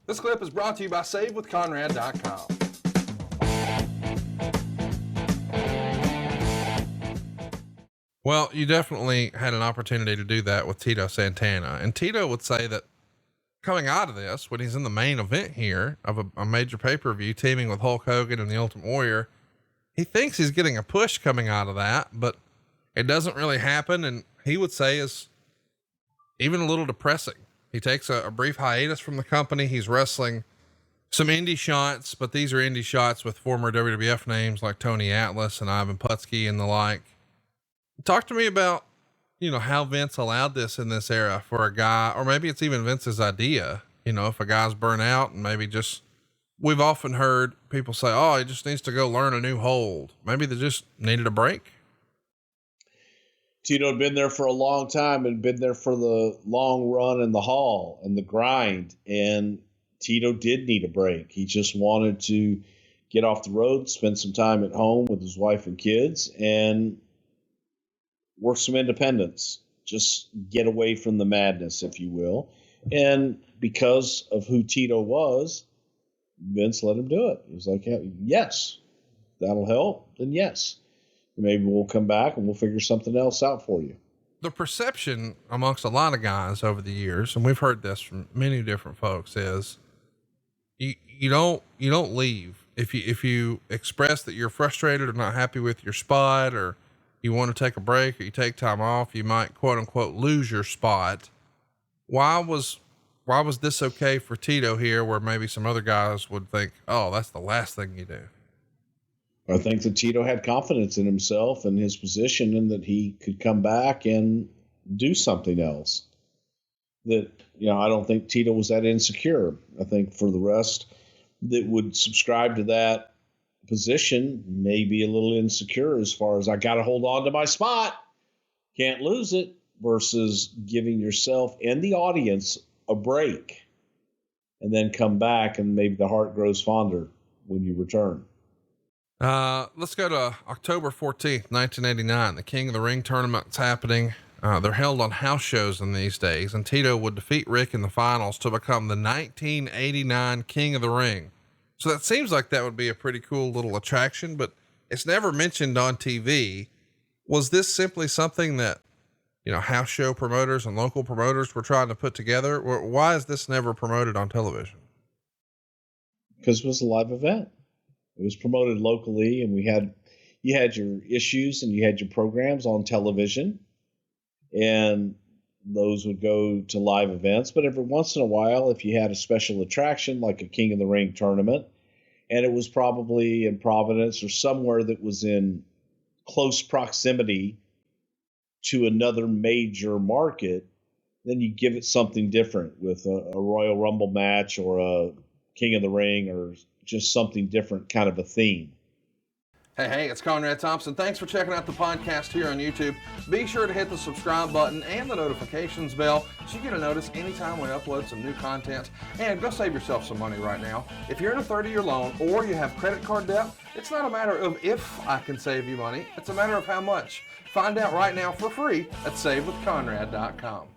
This clip is brought to you by SaveWithConrad.com. Well, you definitely had an opportunity to do that with Tito Santana. And Tito would say that coming out of this, when he's in the main event here of a major pay-per-view teaming with Hulk Hogan and the Ultimate Warrior, he thinks he's getting a push coming out of that, but it doesn't really happen. And he would say is even a little depressing. He takes a brief hiatus from the company. He's wrestling some indie shots, but these are indie shots with former WWF names like Tony Atlas and Ivan Putski and the like. Talk to me about, how Vince allowed this in this era for a guy, or maybe it's even Vince's idea, if a guy's burnt out and maybe we've often heard people say, oh, he just needs to go learn a new hold. Maybe they just needed a break. Tito had been there for a long time and been there for the long run and the haul and the grind. And Tito did need a break. He just wanted to get off the road, spend some time at home with his wife and kids, and work some independence. Just get away from the madness, if you will. And because of who Tito was, Vince let him do it. He was like, yes, that'll help. Then yes. Maybe we'll come back and we'll figure something else out for you. The perception amongst a lot of guys over the years, and we've heard this from many different folks, is you don't leave. If you express that you're frustrated or not happy with your spot, or you want to take a break, or you take time off, you might quote unquote lose your spot. Why was this okay for Tito here, where maybe some other guys would think, oh, that's the last thing you do? I think that Tito had confidence in himself and his position, and that he could come back and do something else. That, I don't think Tito was that insecure. I think for the rest that would subscribe to that position may be a little insecure as far as I got to hold on to my spot, can't lose it, versus giving yourself and the audience a break and then come back and maybe the heart grows fonder when you return. Let's go to October 14th, 1989. The King of the Ring tournament's happening. They're held on house shows in these days, and Tito would defeat Rick in the finals to become the 1989 King of the Ring. So that seems like that would be a pretty cool little attraction, but it's never mentioned on TV. Was this simply something that, house show promoters and local promoters were trying to put together? Why is this never promoted on television? Because it was a live event. It was promoted locally, and you had your issues and you had your programs on television, and those would go to live events. But every once in a while, if you had a special attraction like a King of the Ring tournament, and it was probably in Providence or somewhere that was in close proximity to another major market, then you give it something different with a Royal Rumble match or a King of the Ring, or just something different, kind of a theme. Hey, it's Conrad Thompson. Thanks for checking out the podcast here on YouTube. Be sure to hit the subscribe button and the notifications bell so you get a notice anytime we upload some new content. And go save yourself some money right now. If you're in a 30-year loan or you have credit card debt, it's not a matter of if I can save you money. It's a matter of how much. Find out right now for free at SaveWithConrad.com.